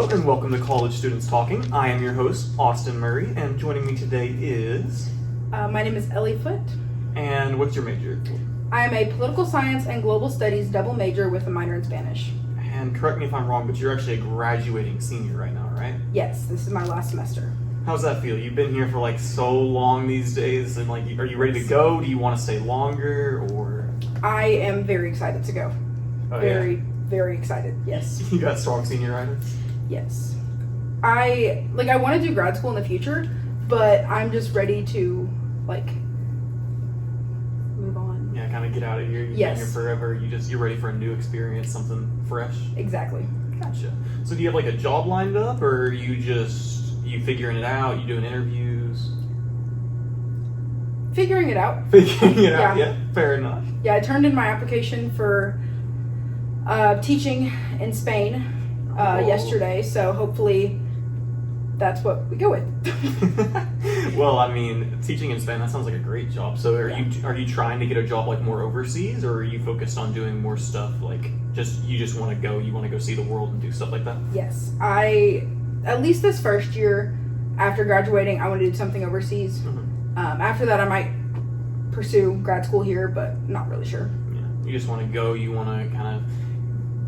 Hello and welcome to College Students Talking. I am your host, Austin Murray, and joining me today is... My name is Ellie Foote. And what's your major? I am a political science and global studies double major with a minor in Spanish. And correct me if I'm wrong, but you're actually a graduating senior right now, right? Yes, this is my last semester. How's that feel? You've been here for like so long these days, and like, are you ready to go? Do you want to stay longer, or...? I am very excited to go. Oh, Very excited, yes. You got strong senioritis? Yes. I want to do grad school in the future, but I'm just ready to, move on. Yeah, kind of get out of here. You've Yes. been here forever. You're ready for a new experience, something fresh. Exactly. Gotcha. So do you have like a job lined up, or are you figuring it out? You doing interviews? Figuring it out. Figuring it out. Yeah. Yeah, fair enough. Yeah, I turned in my application for teaching in Spain yesterday, so hopefully that's what we go with. Well, I mean, teaching in Spain, that sounds like a great job. So are you trying to get a job like more overseas, or are you focused on doing more stuff like you just want to go see the world and do stuff like that? Yes, at least this first year after graduating, I want to do something overseas. Mm-hmm. After that, I might pursue grad school here, but not really sure. Yeah, you just want to go. You want to kind of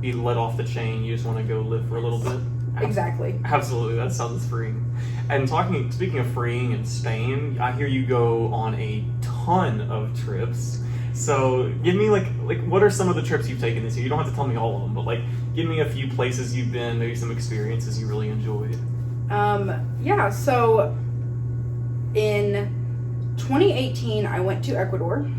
be let off the chain. You just want to go live for a little bit. Exactly. Absolutely, that sounds freeing. And speaking of freeing in Spain, I hear you go on a ton of trips. So give me like what are some of the trips you've taken this year? You don't have to tell me all of them, but like give me a few places you've been, maybe some experiences you really enjoyed. Yeah. So in 2018, I went to Ecuador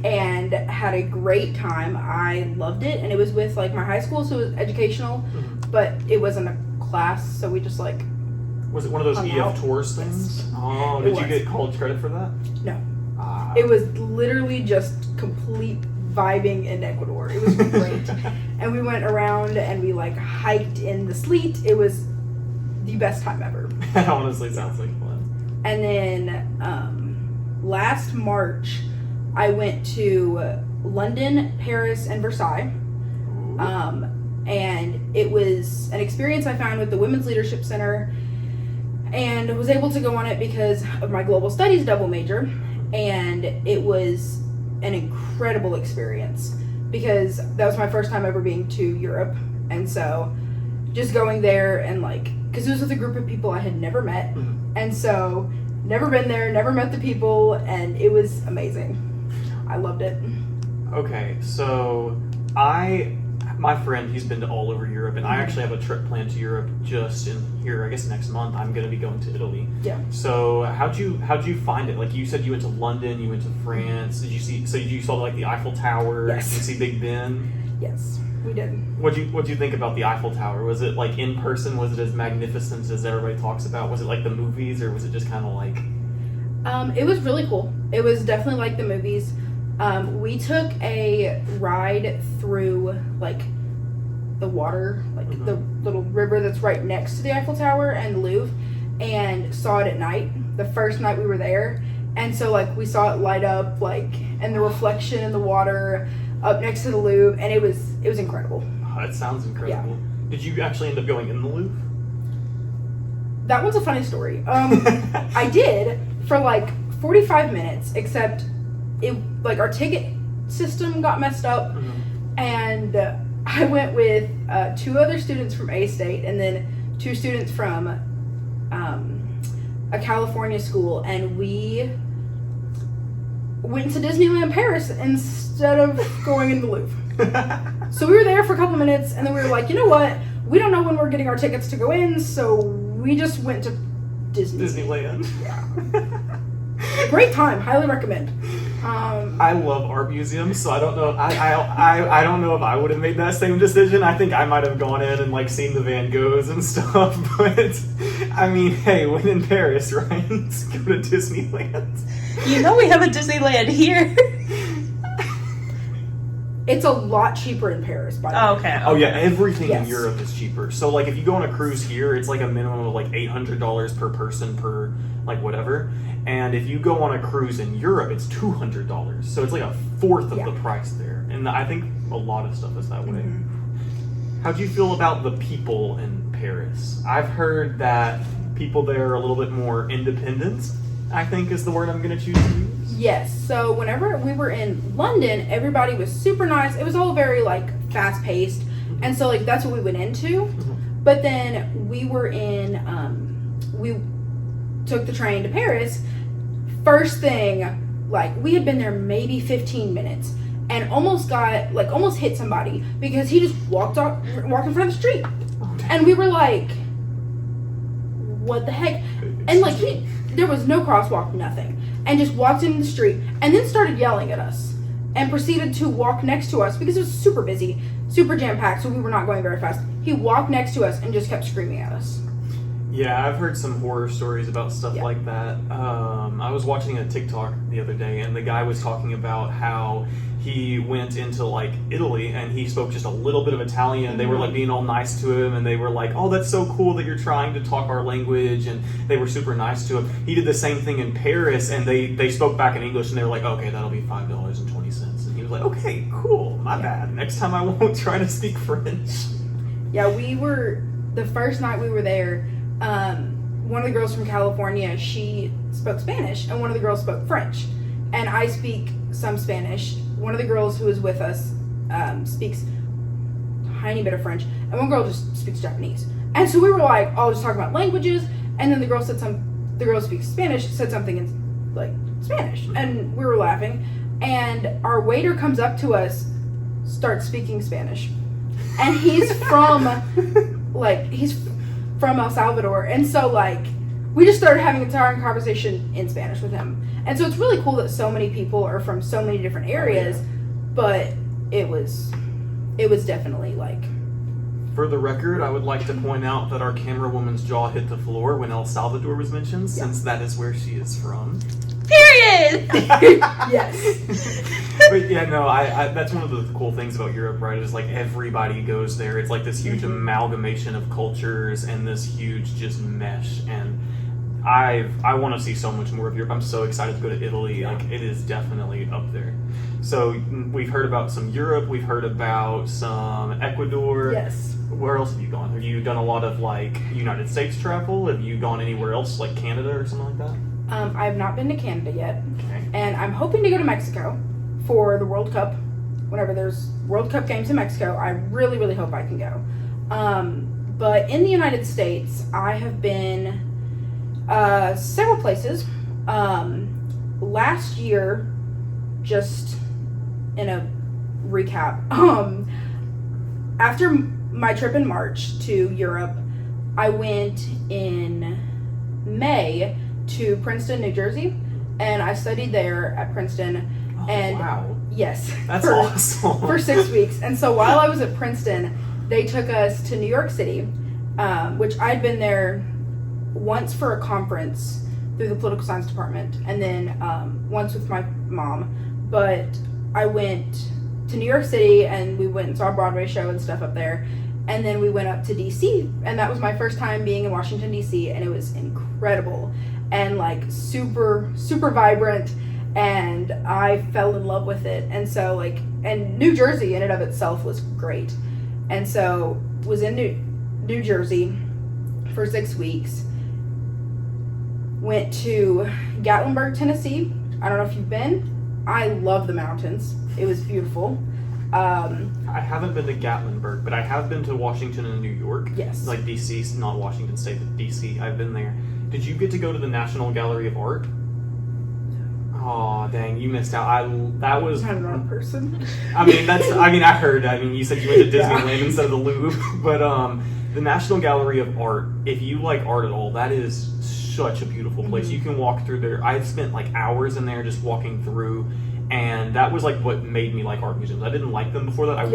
and had a great time. I loved it, and it was with my high school, so it was educational, Mm-hmm. but it wasn't a class, so we just Was it one of those hung EF out. tours things? Yes. Oh, It did you was. get college credit for that? No. Ah. It was literally just complete vibing in Ecuador. It was great. And we went around and we hiked in the sleet. It was the best time ever. That honestly sounds like fun. And then last March, I went to London, Paris, and Versailles. Ooh. And it was an experience I found with the Women's Leadership Center, and was able to go on it because of my global studies double major. And it was an incredible experience because that was my first time ever being to Europe. And so just going there and because it was with a group of people I had never met. Mhm. And so never been there, never met the people, and it was amazing. I loved it. Okay, so my friend, he's been to all over Europe, and I actually have a trip planned to Europe just in here, I guess next month. I'm going to be going to Italy. Yeah. So how'd you find it? Like you said, you went to London, you went to France. Did you saw the Eiffel Tower? Yes. Did you see Big Ben? Yes, we did. What'd you think about the Eiffel Tower? Was it in person? Was it as magnificent as everybody talks about? Was it like the movies, or was it just kind of like? It was really cool. It was definitely like the movies. We took a ride through the water, Mhm. the little river that's right next to the Eiffel Tower and the Louvre, and saw it at night. The first night we were there, and so we saw it light up and the reflection in the water up next to the Louvre, and it was incredible. Oh, that sounds incredible. Did you actually end up going in the Louvre? That one's a funny story. I did for 45 minutes, except our ticket system got messed up, Mhm. and I went with 2 other students from A-State and then 2 students from a California school, and we went to Disneyland Paris instead of going in the Louvre. So we were there for a couple minutes, and then we were like, you know what? We don't know when we're getting our tickets to go in, so we just went to Disneyland. Yeah. Great time. Highly recommend. I love art museums, so I don't know. I don't know if I would have made that same decision. I think I might have gone in and seen the Van Goghs and stuff. But I mean, hey, when in Paris, right? Go to Disneyland. You know we have a Disneyland here. It's a lot cheaper in Paris, by the way. Oh, okay. Oh yeah, everything in Yes. Europe is cheaper. So if you go on a cruise here, it's a minimum of $800 per person per whatever. And if you go on a cruise in Europe, it's $200. So it's a fourth of Yeah. the price there. And I think a lot of stuff is that way. Mhm. How do you feel about the people in Paris? I've heard that people there are a little bit more independent, I think is the word I'm going to choose to use. Yes. So whenever we were in London, everybody was super nice. It was all very like fast paced, and so like that's what we went into. But then we were in, we took the train to Paris. First thing, like we had been there maybe 15 minutes, and almost hit somebody because he just walked in front of the street, and we were like, what the heck? And like there was no crosswalk, nothing, and just walked into the street and then started yelling at us and proceeded to walk next to us because it was super busy, super jam-packed, so we were not going very fast. He walked next to us and just kept screaming at us. Yeah, I've heard some horror stories about stuff like that. I was watching a TikTok the other day, and the guy was talking about how he went into like Italy and he spoke just a little bit of Italian. They were like being all nice to him, and they were like, "Oh, that's so cool that you're trying to talk our language," and they were super nice to him. He did the same thing in Paris, and they spoke back in English, and they were like, "Okay, that'll be $5.20." And he was like, "Okay, cool, my bad. Next time I won't try to speak French." Yeah, the first night we were there, one of the girls from California, she spoke Spanish, and one of the girls spoke French. And I speak some Spanish. One of the girls who was with us speaks a tiny bit of French, and one girl just speaks Japanese. And so we were like, all just talking about languages, and then the girl who speaks Spanish said something in like Spanish, and we were laughing. And our waiter comes up to us, starts speaking Spanish, and he's from El Salvador, and so like we just started having an entire conversation in Spanish with him. And so it's really cool that so many people are from so many different areas, but it was definitely like. For the record, I would like to point out that our camera woman's jaw hit the floor when El Salvador was mentioned, since that is where she is from. Period! Yes. But yeah, no, I that's one of the cool things about Europe, right? Is like everybody goes there. It's like this huge amalgamation of cultures and this huge just mesh. And I want to see so much more of Europe. I'm so excited to go to Italy. Like it is definitely up there. So we've heard about some Europe. We've heard about some Ecuador. Yes. Where else have you gone? Have you done a lot of like United States travel? Have you gone anywhere else like Canada or something like that? I have not been to Canada yet, Okay. and I'm hoping to go to Mexico for the World Cup. Whenever there's World Cup games in Mexico, I really, really hope I can go. But in the United States, I have been several places. Last year, just in a recap, after my trip in March to Europe, I went in May to Princeton, New Jersey, and I studied there at Princeton. Oh, And wow. yes, That's awesome. for 6 weeks. And so while I was at Princeton, they took us to New York City, which I'd been there once for a conference through the political science department, and then once with my mom. But I went to New York City, and we went and saw a Broadway show and stuff up there. And then we went up to DC, and that was my first time being in Washington, DC, and it was incredible and like super, super vibrant, and I fell in love with it. And so like, and New Jersey in and of itself was great. And so was in New Jersey for 6 weeks. Went to Gatlinburg, Tennessee. I don't know if you've been. I love the mountains. It was beautiful. I haven't been to Gatlinburg, but I have been to Washington and New York. Yes. Like DC, not Washington State, but DC. I've been there. Did you get to go to the National Gallery of Art? Oh, dang, you missed out. That was. I'm the wrong person. I heard. You said you went to Yeah. Disneyland instead of the Louvre, but the National Gallery of Art. If you like art at all, that is such a beautiful place. You can walk through there. I've spent like hours in there just walking through, and that was like what made me like art museums. I didn't like them before that. I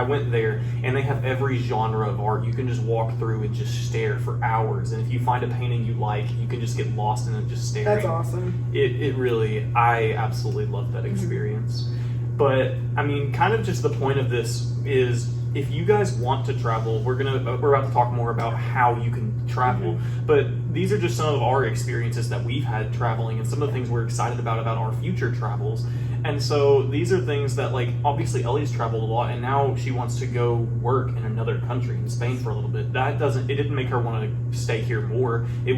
went there, and they have every genre of art. You can just walk through and just stare for hours, and if you find a painting you like, you can just get lost in it just staring. That's awesome. It really, I absolutely loved that experience. But I mean, kind of just the point of this is if you guys want to travel, we're about to talk more about how you can travel. But these are just some of our experiences that we've had traveling, and some of the things we're excited about our future travels. And so these are things that, like, obviously Ellie's traveled a lot, and now she wants to go work in another country, in Spain, for a little bit. It didn't make her want to stay here more. It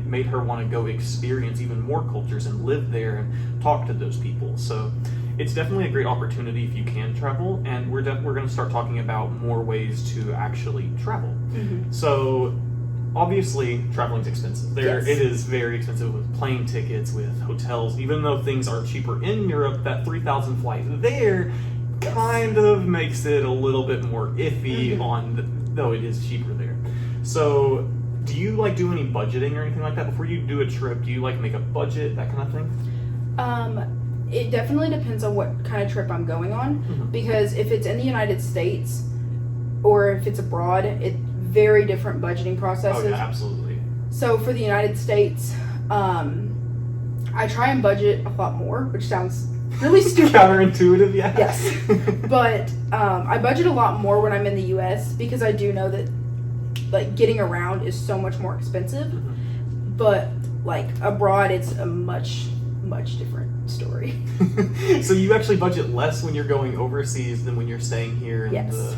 made her want to go experience even more cultures and live there and talk to those people. So it's definitely a great opportunity if you can travel, and we're going to start talking about more ways to actually travel. So obviously traveling's expensive. Yes. It is very expensive, with plane tickets, with hotels. Even though things are cheaper in Europe, that 3,000 flight there kind of makes it a little bit more iffy though it is cheaper there. So do you like do any budgeting or anything like that before you do a trip? Do you like make a budget, that kind of thing? It definitely depends on what kind of trip I'm going on, because if it's in the United States or if it's abroad, it's very different budgeting processes. Oh yeah, absolutely. So for the United States, I try and budget a lot more, which sounds really stupid. Counterintuitive, yeah. Yes. But I budget a lot more when I'm in the US, because I do know that, like, getting around is so much more expensive. But, like, abroad, it's a much different story. So you actually budget less when you're going overseas than when you're staying here in Yes.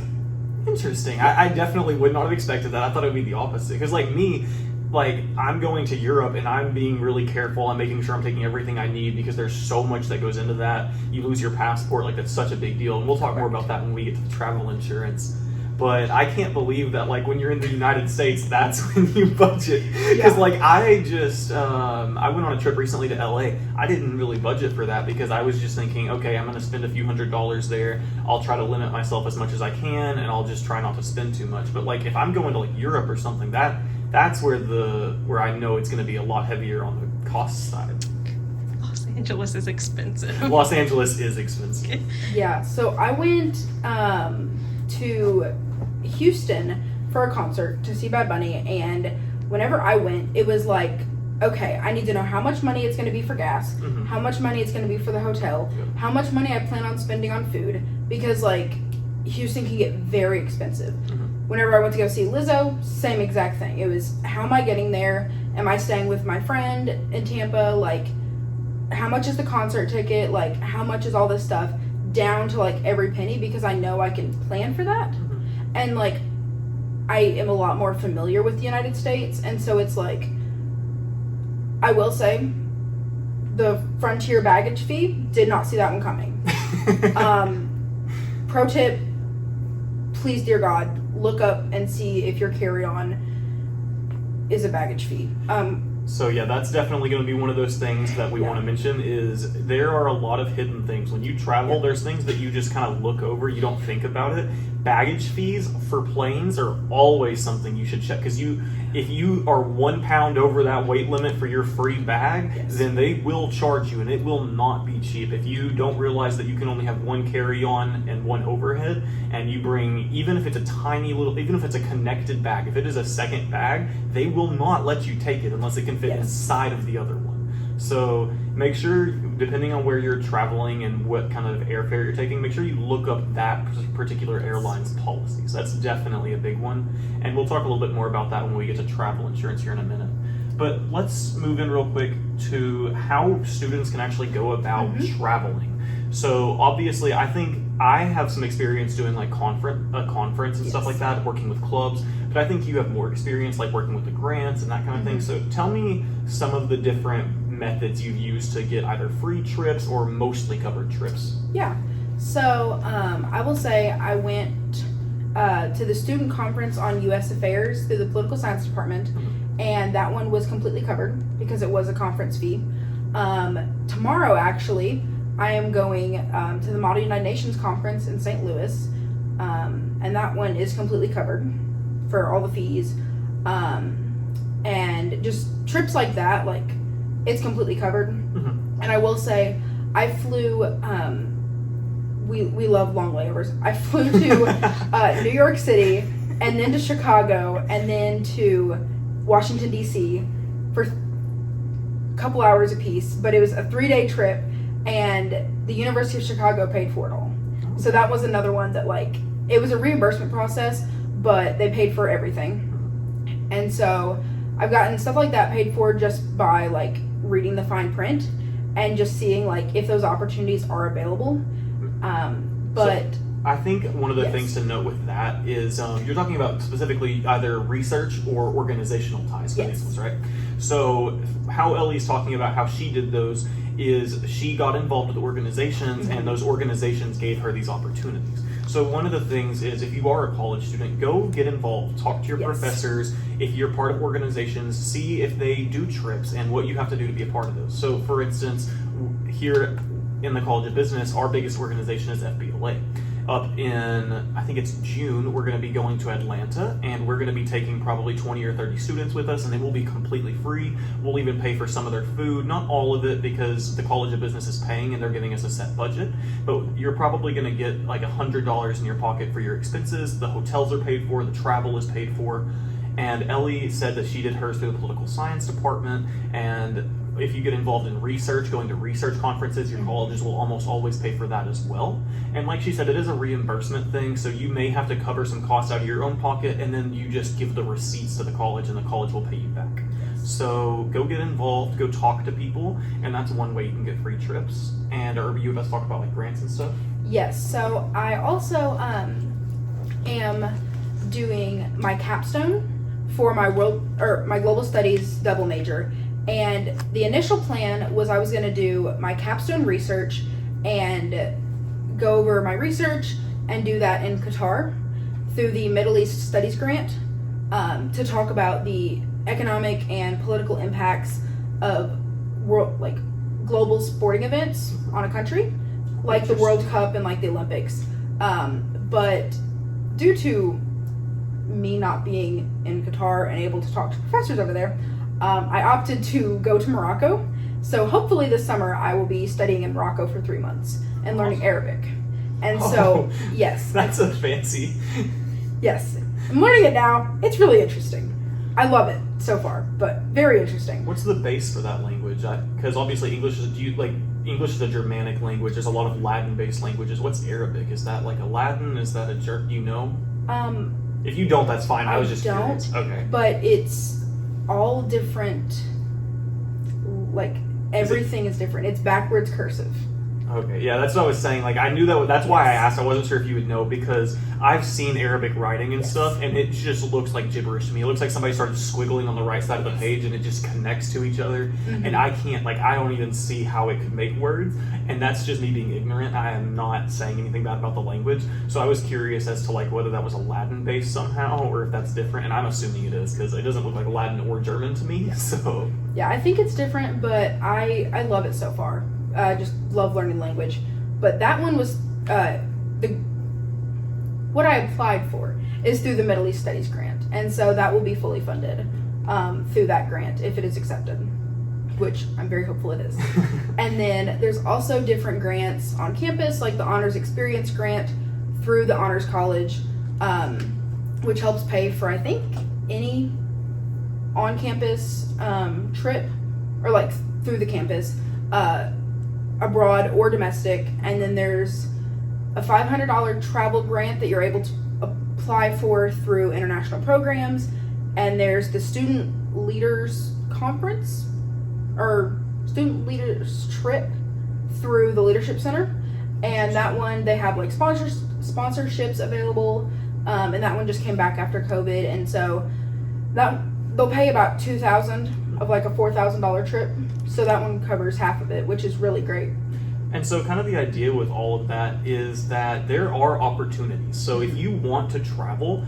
Interesting. I definitely would not have expected that. I thought it would be the opposite. Because, like, me, like, I'm going to Europe and I'm being really careful. I'm making sure I'm taking everything I need, because there's so much that goes into that. You lose your passport, like, that's such a big deal. And we'll talk more about that when we get to the travel insurance. But I can't believe that, like, when you're in the United States, that's when you budget. Because, like, I just, I went on a trip recently to LA. I didn't really budget for that, because I was just thinking, okay, I'm going to spend a few $100s there. I'll try to limit myself as much as I can, and I'll just try not to spend too much. But, like, if I'm going to, like, Europe or something, that's where I know it's going to be a lot heavier on the cost side. Los Angeles is expensive. Los Angeles is expensive. Yeah, so I went to Houston for a concert to see Bad Bunny, and whenever I went, it was like, okay, I need to know how much money it's going to be for gas, how much money it's going to be for the hotel, how much money I plan on spending on food, because, like, Houston can get very expensive. Whenever I went to go see Lizzo, same exact thing. It was, how am I getting there? Am I staying with my friend in Tampa? Like, how much is the concert ticket? Like, how much is all this stuff? Down to, like, every penny, because I know I can plan for that. And, like, I am a lot more familiar with the United States, and so it's like, I will say, the Frontier baggage fee, did not see that one coming. Pro tip, please, dear God, look up and see if your carry-on is a baggage fee. So yeah, that's definitely going to be one of those things that we want to mention, is there are a lot of hidden things. When you travel, there's things that you just kind of look over, you don't think about it. Baggage fees for planes are always something you should check, because if you are 1 pound over that weight limit for your free bag, then they will charge you, and it will not be cheap. If you don't realize that you can only have one carry-on and one overhead, and you bring, even if it's a connected bag, if it is a second bag, they will not let you take it unless it can fit inside of the other one. So make sure, depending on where you're traveling and what kind of airfare you're taking, make sure you look up that particular airline's policies. That's definitely a big one. And we'll talk a little bit more about that when we get to travel insurance here in a minute. But let's move in real quick to how students can actually go about traveling. So obviously, I think I have some experience doing, like, a conference and stuff like that, working with clubs. But I think you have more experience, like, working with the grants and that kind of thing. So tell me some of the different methods you've used to get either free trips or mostly covered trips. Yeah. So I will say I went to the student conference on U.S. affairs through the political science department, and that one was completely covered because it was a conference fee. Tomorrow, actually, I am going to the Model United Nations conference in St. Louis, and that one is completely covered for all the fees. And just trips like that, like, it's completely covered. And I will say, I flew, we love long layovers. I flew to New York City, and then to Chicago, and then to Washington, D.C. for a couple hours apiece. But it was a 3-day trip, and the University of Chicago paid for it all. So that was another one that, like, it was a reimbursement process, but they paid for everything. And so I've gotten stuff like that paid for just by like reading the fine print and just seeing like if those opportunities are available. But I think one of the Yes. things to note with that is you're talking about specifically either research or organizational ties for Yes. these ones, right? So how Ellie's talking about how she did those is she got involved with organizations Mhm. and those organizations gave her these opportunities. So one of the things is if you are a college student, go get involved, talk to your Yes. professors. If you're part of organizations, see if they do trips and what you have to do to be a part of those. So for instance, here in the College of Business, our biggest organization is FBLA. Up in, I think it's June, we're going to be going to Atlanta, and we're going to be taking probably 20 or 30 students with us, and it will be completely free. We'll even pay for some of their food, not all of it because the College of Business is paying and they're giving us a set budget, but you're probably going to get like $100 in your pocket for your expenses. The hotels are paid for, the travel is paid for, and Ellie said that she did hers through the political science department, and if you get involved in research, going to research conferences, your colleges will almost always pay for that as well. And like she said, it is a reimbursement thing, so you may have to cover some costs out of your own pocket, and then you just give the receipts to the college, and the college will pay you back. So go get involved, go talk to people, and that's one way you can get free trips. And are you about to talk about like grants and stuff? yes, so I also am doing my capstone for my my global studies double major. And the initial plan was I was going to do my capstone research and go over my research and do that in Qatar through the Middle East Studies Grant to talk about the economic and political impacts of global sporting events on a country, like the World Cup and like the Olympics. But due to me not being in Qatar and able to talk to professors over there, I opted to go to Morocco. So hopefully this summer I will be studying in Morocco for 3 months and learning Arabic. And so, yes. That's a fancy. Yes. I'm learning it now. It's really interesting. I love it so far, but very interesting. What's the base for that language? Because obviously English is a Germanic language. There's a lot of Latin-based languages. What's Arabic? Is that like a Latin? Is that a jerk? You know? If you don't, that's fine. I was just curious. Okay. But it's all different. Like everything is different. It's backwards cursive. Okay, yeah, that's what I was saying. Like, I knew that. That's why I asked. I wasn't sure if you would know because I've seen Arabic writing and stuff, and it just looks like gibberish to me. It looks like somebody started squiggling on the right side of the page, and it just connects to each other. Mhm. And I can't, I don't even see how it could make words. And that's just me being ignorant. I am not saying anything bad about the language. So I was curious as to whether that was a Latin base somehow, or if that's different. And I'm assuming it is because it doesn't look like Latin or German to me. So Yeah, I think it's different, but I love it so far. Just love learning language. But that one was what I applied for is through the Middle East Studies Grant, and so that will be fully funded through that grant if it is accepted, which I'm very hopeful it is. And then there's also different grants on campus, like the Honors Experience Grant through the Honors College, which helps pay for I think any on-campus trip or through the campus. Abroad or domestic, and then there's a $500 travel grant that you're able to apply for through international programs, and there's the Student Leaders Conference or Student Leaders Trip through the Leadership Center, and that one they have sponsorships available, and that one just came back after COVID, and so that they'll pay about $2,000 of a $4,000 trip. So that one covers half of it, which is really great. And so kind of the idea with all of that is that there are opportunities. So if you want to travel,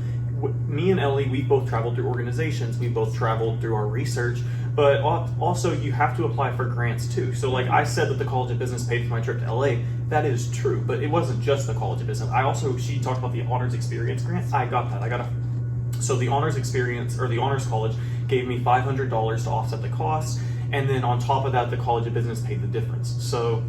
me and Ellie, we both traveled through organizations. We both traveled through our research. But also you have to apply for grants too. So I said that the College of Business paid for my trip to LA. That is true, but it wasn't just the College of Business. She talked about the Honors Experience Grant. I got that. So the Honors Experience, or the Honors College, gave me $500 to offset the costs. And then on top of that, the College of Business paid the difference. So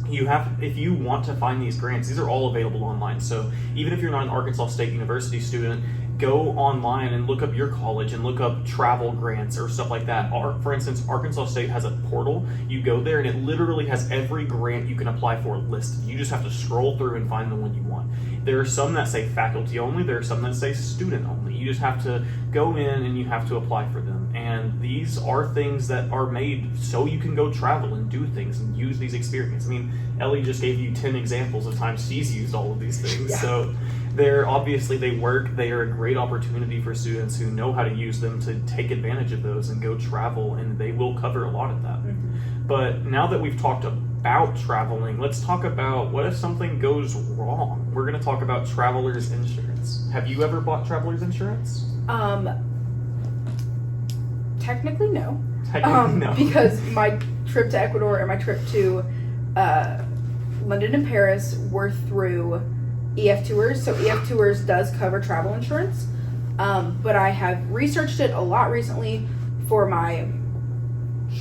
if you want to find these grants, these are all available online. So even if you're not an Arkansas State University student, go online and look up your college and look up travel grants or stuff like that. Or, for instance, Arkansas State has a portal. You go there and it literally has every grant you can apply for listed. You just have to scroll through and find the one you want. There are some that say faculty only. There are some that say student only. You just have to go in and you have to apply for them. And these are things that are made so you can go travel and do things and use these experiences. I mean, Ellie just gave you 10 examples of times she's used all of these things. Yeah. So they're obviously, they work. They are a great opportunity for students who know how to use them to take advantage of those and go travel, and they will cover a lot of that. But now that we've talked about traveling, let's talk about what if something goes wrong. We're going to talk about traveler's insurance. Have you ever bought traveler's insurance? Technically no. Technically, no. Because my trip to Ecuador and my trip to London and Paris were through EF Tours. So EF Tours does cover travel insurance. But I have researched it a lot recently for my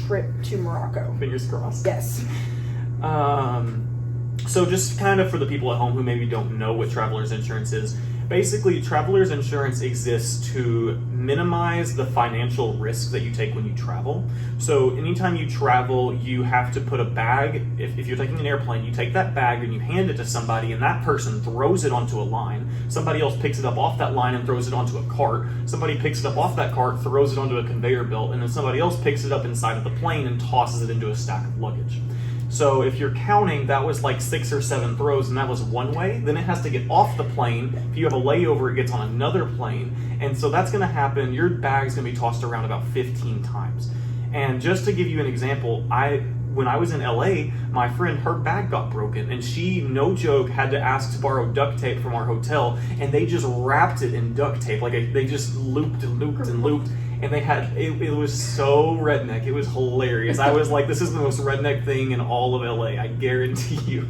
trip to Morocco. Fingers crossed. Yes. So just kind of for the people at home who maybe don't know what traveler's insurance is, basically traveler's insurance exists to minimize the financial risk that you take when you travel. So anytime you travel, you have to put a bag, if you're taking an airplane, you take that bag and you hand it to somebody, and that person throws it onto a line. Somebody else picks it up off that line and throws it onto a cart. Somebody picks it up off that cart, throws it onto a conveyor belt, and then somebody else picks it up inside of the plane and tosses it into a stack of luggage. So if you're counting, that was like 6 or 7 throws, and that was one way. Then it has to get off the plane. If you have a layover, it gets on another plane. And so that's going to happen. Your bag's going to be tossed around about 15 times. And just to give you an example, when I was in LA, my friend, her bag got broken, and she, no joke, had to ask to borrow duct tape from our hotel, and they just wrapped it in duct tape. Like, they just looped and looped and looped. And they had, it was so redneck. It was hilarious. I was like, this is the most redneck thing in all of LA, I guarantee you.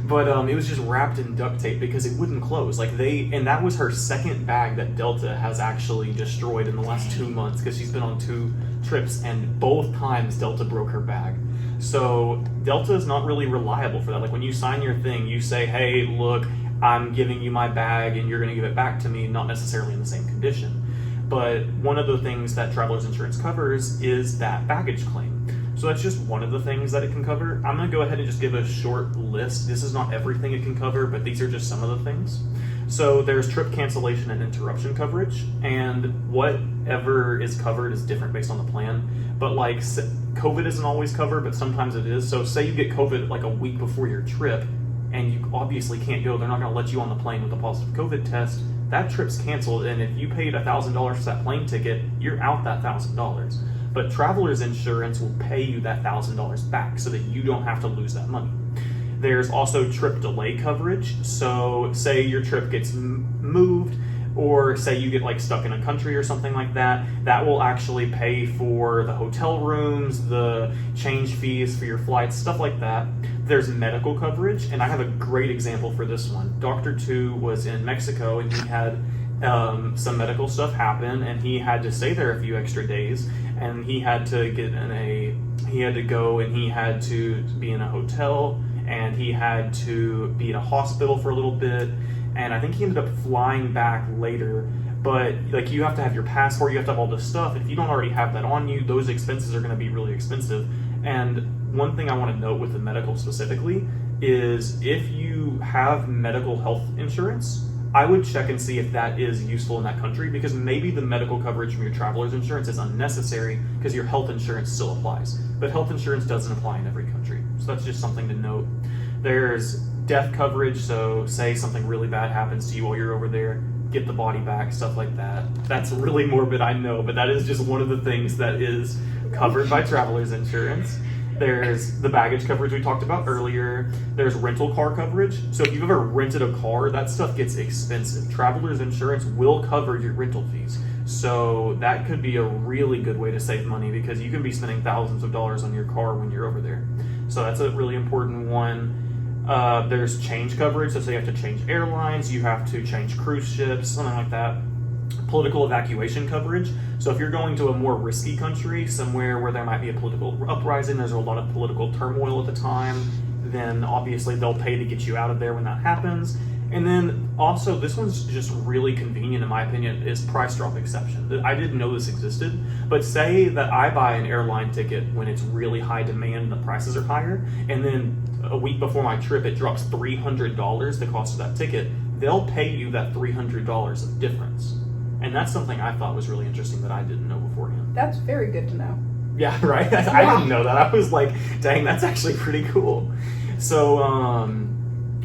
But it was just wrapped in duct tape because it wouldn't close. And that was her second bag that Delta has actually destroyed in the last 2 months, because she's been on 2 trips, and both times Delta broke her bag. So Delta is not really reliable for that. Like, when you sign your thing, you say, hey, look, I'm giving you my bag and you're going to give it back to me, not necessarily in the same condition. But one of the things that traveler's insurance covers is that baggage claim. So that's just one of the things that it can cover. I'm going to go ahead and just give a short list. This is not everything it can cover, but these are just some of the things. So there's trip cancellation and interruption coverage, and whatever is covered is different based on the plan. But like, COVID isn't always covered, but sometimes it is. So say you get COVID like a week before your trip, and you obviously can't go. They're not going to let you on the plane with a positive COVID test. That trip's canceled, and if you paid $1,000 for that plane ticket, you're out that $1,000. But traveler's insurance will pay you that $1,000 back so that you don't have to lose that money. There's also trip delay coverage. So say your trip gets moved, or say you get like stuck in a country or something like that, that will actually pay for the hotel rooms, the change fees for your flights, stuff like that. There's medical coverage, and I have a great example for this one. Dr. Tu was in Mexico, and he had some medical stuff happen, and he had to stay there a few extra days, and he had to go and he had to be in a hotel, and he had to be in a hospital for a little bit, and I think he ended up flying back later. But like, you have to have your passport, you have to have all this stuff. If you don't already have that on you, those expenses are going to be really expensive. And one thing I want to note with the medical specifically is, if you have medical health insurance, I would check and see if that is useful in that country, because maybe the medical coverage from your traveler's insurance is unnecessary because your health insurance still applies. But health insurance doesn't apply in every country. So that's just something to note. There's death coverage, so say something really bad happens to you while you're over there, get the body back, stuff like that. That's really morbid, I know, but that is just one of the things that is covered by traveler's insurance. There's the baggage coverage we talked about earlier. There's rental car coverage. So if you've ever rented a car, that stuff gets expensive. Traveler's insurance will cover your rental fees. So that could be a really good way to save money, because you can be spending thousands of dollars on your car when you're over there. So that's a really important one. There's change coverage. So say you have to change airlines, you have to change cruise ships, something like that. Political evacuation coverage. So if you're going to a more risky country, somewhere where there might be a political uprising, there's a lot of political turmoil at the time, then obviously they'll pay to get you out of there when that happens. And then also, this one's just really convenient in my opinion, is price drop exception. I didn't know this existed, but say that I buy an airline ticket when it's really high demand and the prices are higher, and then a week before my trip it drops $300 the cost of that ticket, they'll pay you that $300 of difference. And that's something I thought was really interesting that I didn't know beforehand. That's very good to know. Yeah, right? I didn't know that. I was like, dang, that's actually pretty cool. So,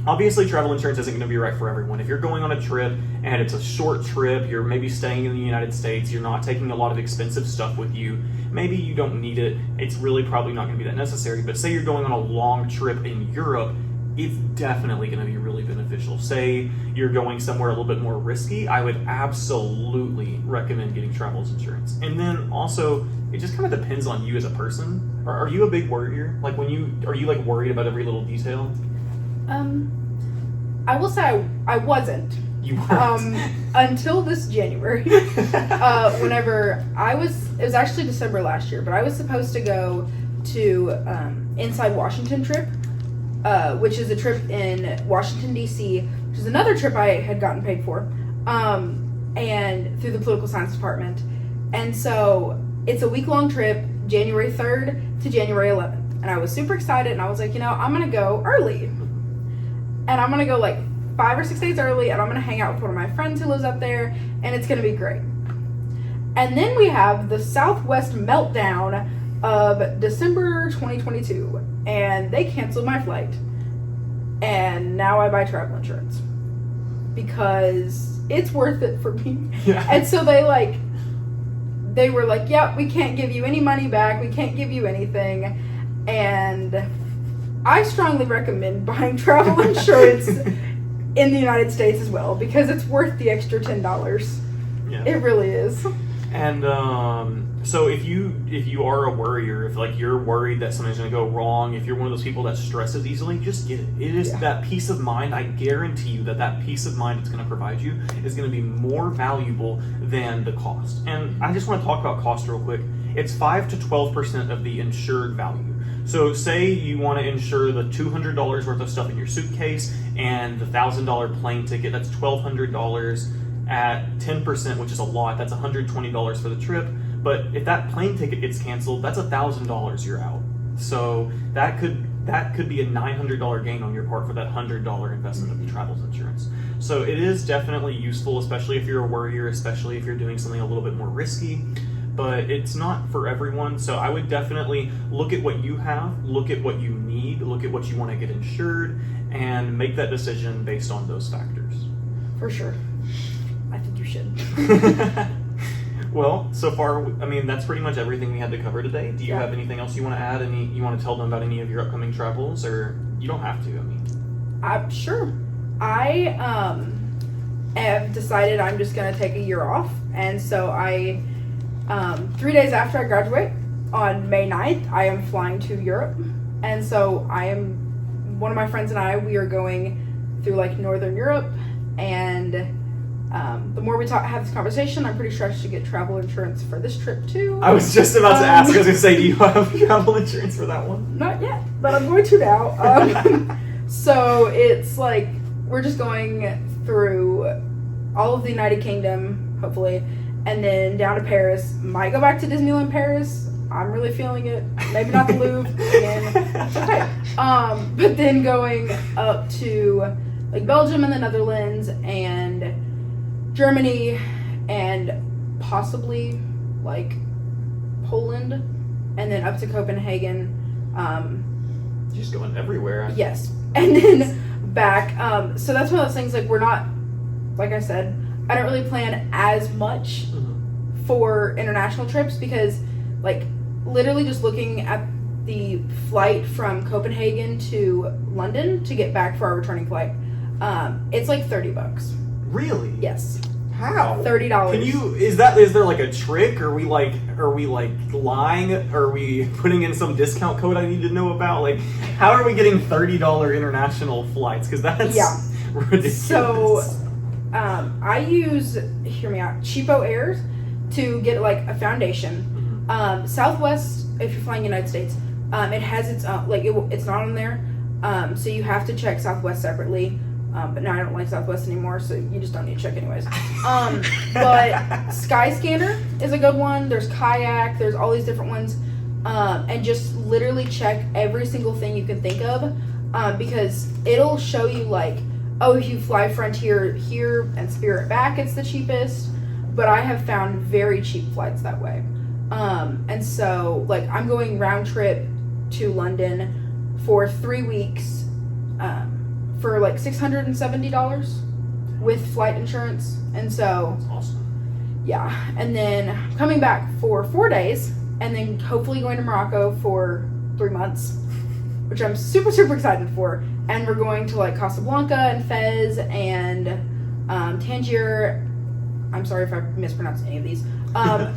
obviously, travel insurance isn't going to be right for everyone. If you're going on a trip and it's a short trip, you're maybe staying in the United States, you're not taking a lot of expensive stuff with you, maybe you don't need it, it's really probably not going to be that necessary. But say you're going on a long trip in Europe, it's definitely going to be really beneficial. Say you're going somewhere a little bit more risky, I would absolutely recommend getting travel insurance. And then also, it just kind of depends on you as a person. Are you a big worrier? Like are you like worried about every little detail? I will say I wasn't. You weren't. Until this January. Whenever it was actually December last year, but I was supposed to go to Inside Washington trip, which is a trip in Washington, D.C., which is another trip I had gotten paid for, and through the political science department. And so it's a week-long trip, January 3rd to January 11th. And I was super excited, and I was like, I'm going to go early. And I'm going to go like 5 or 6 days early, and I'm going to hang out with one of my friends who lives up there, and it's going to be great. And then we have the Southwest meltdown of December 2022, and they canceled my flight. And now I buy travel insurance because it's worth it for me. Yeah. And so they were like, yep, we can't give you any money back, we can't give you anything. And I strongly recommend buying travel insurance in the United States as well, because it's worth the extra $10. Yeah. It really is. And so if you are a worrier, if like you're worried that something's going to go wrong, if you're one of those people that stresses easily, just get it. It is that peace of mind. I guarantee you that peace of mind it's going to provide you is going to be more valuable than the cost. And I just want to talk about cost real quick. It's 5 to 12% of the insured value. So say you want to insure the $200 worth of stuff in your suitcase and the $1,000 plane ticket, that's $1,200 at 10%, which is a lot. That's $120 for the trip. But if that plane ticket gets canceled, that's $1,000 you're out. So that could be a $900 gain on your part for that $100 investment of the travel insurance. So it is definitely useful, especially if you're a worrier, especially if you're doing something a little bit more risky. But it's not for everyone, so I would definitely look at what you have, look at what you need, look at what you want to get insured, and make that decision based on those factors. For sure. I think you should. Well, so far, I mean, that's pretty much everything we had to cover today. Do you have anything else you want to add? You want to tell them about any of your upcoming travels, or you don't have to, I mean. Sure. I have decided I'm just going to take a year off, and so 3 days after I graduate, on May 9th, I am flying to Europe. And so one of my friends and I, we are going through like Northern Europe. And the more we have this conversation, I'm pretty sure I should get travel insurance for this trip too. I was just about to ask, I was going to say, do you have travel insurance for that one? Not yet, but I'm going to now. So it's like, we're just going through all of the United Kingdom, hopefully. And then down to Paris. Might go back to Disneyland Paris. I'm really feeling it. Maybe not the Louvre again. Okay. But then going up to like Belgium and the Netherlands and Germany and possibly like Poland, and then up to Copenhagen. Just going everywhere. Yes. And then back. So that's one of those things, like, we're not, like I said, I don't really plan as much for international trips because, like, literally just looking at the flight from Copenhagen to London to get back for our returning flight, it's like $30. Really? Yes. How? $30. Is there like a trick? Are we like lying? Are we putting in some discount code I need to know about? Like, how are we getting $30 international flights? Because that's ridiculous. So, I use, hear me out, Cheapo Airs to get like a foundation. Southwest, if you're flying United States, it has its own, like, it's not on there. So you have to check Southwest separately. But now I don't like Southwest anymore, so you just don't need to check anyways. But Skyscanner is a good one. There's Kayak. There's all these different ones. And just literally check every single thing you can think of, because it'll show you like, oh, if you fly Frontier here and Spirit back, it's the cheapest. But I have found very cheap flights that way. And so, like, I'm going round trip to London for 3 weeks for like $670 with flight insurance. And so, That's awesome. yeah. And then coming back for 4 days, and then hopefully going to Morocco for 3 months, which I'm super, super excited for. And we're going to like Casablanca and Fez and Tangier. I'm sorry if I mispronounced any of these.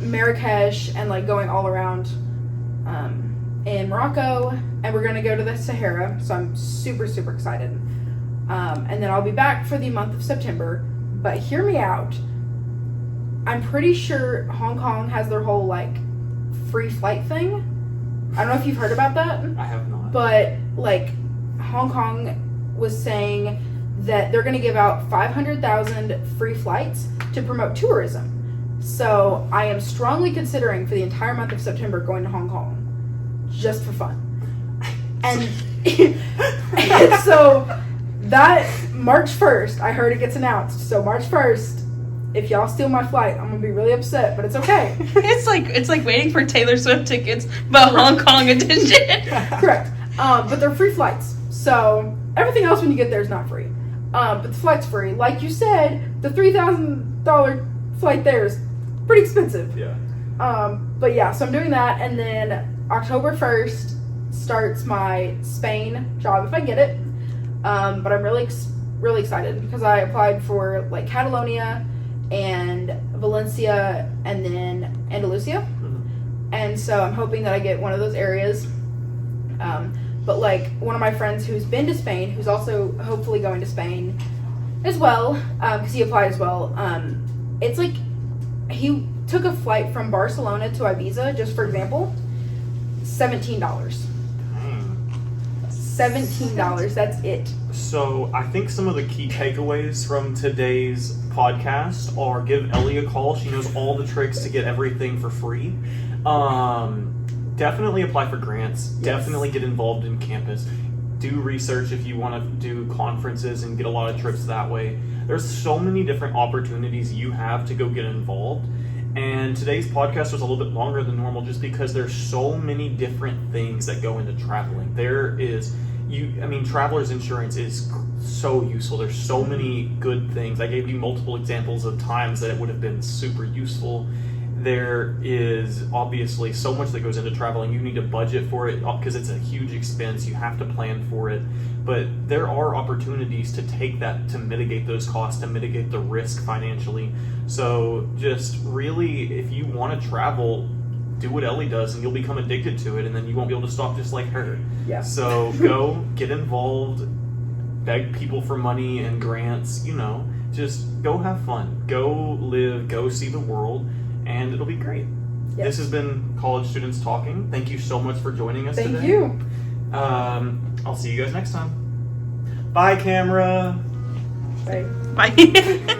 Marrakesh, and like going all around in Morocco. And we're going to go to the Sahara. So I'm super, super excited. And then I'll be back for the month of September. But hear me out. I'm pretty sure Hong Kong has their whole like free flight thing. I don't know if you've heard about that. I have not. But like Hong Kong was saying that they're going to give out 500,000 free flights to promote tourism. So I am strongly considering for the entire month of September going to Hong Kong just for fun. And, and so that March 1st, I heard it gets announced. So March 1st, if y'all steal my flight, I'm gonna be really upset, but it's okay. It's like waiting for Taylor Swift tickets, but Hong Kong edition. Correct. But they're free flights. So everything else when you get there is not free. But the flight's free. Like you said, the $3,000 flight there is pretty expensive. Yeah. But yeah, so I'm doing that, and then October 1st starts my Spain job if I get it. But I'm really excited because I applied for like Catalonia and Valencia and then Andalusia. Mm-hmm. And so I'm hoping that I get one of those areas. But like one of my friends who's been to Spain, who's also hopefully going to Spain as well, because he applied as well. It's like he took a flight from Barcelona to Ibiza, just for example, $17. $17. That's it. So I think some of the key takeaways from today's podcast are give Ellie a call. She knows all the tricks to get everything for free. Definitely apply for grants. Yes. Definitely get involved in campus. Do research if you want to do conferences and get a lot of trips that way. There's so many different opportunities you have to go get involved. And today's podcast was a little bit longer than normal just because there's so many different things that go into traveling. Traveler's insurance is so useful. There's so many good things. I gave you multiple examples of times that it would have been super useful. There is obviously so much that goes into traveling. You need to budget for it because it's a huge expense. You have to plan for it. But there are opportunities to take that to mitigate those costs, to mitigate the risk financially. So just really, if you want to travel, do what Ellie does and you'll become addicted to it, and then you won't be able to stop just like her. Yeah. So go get involved, beg people for money and grants, just go have fun. Go live, go see the world, and it'll be great. Yes. This has been College Students Talking. Thank you so much for joining us today. Thank you. I'll see you guys next time. Bye, camera. Bye. Bye.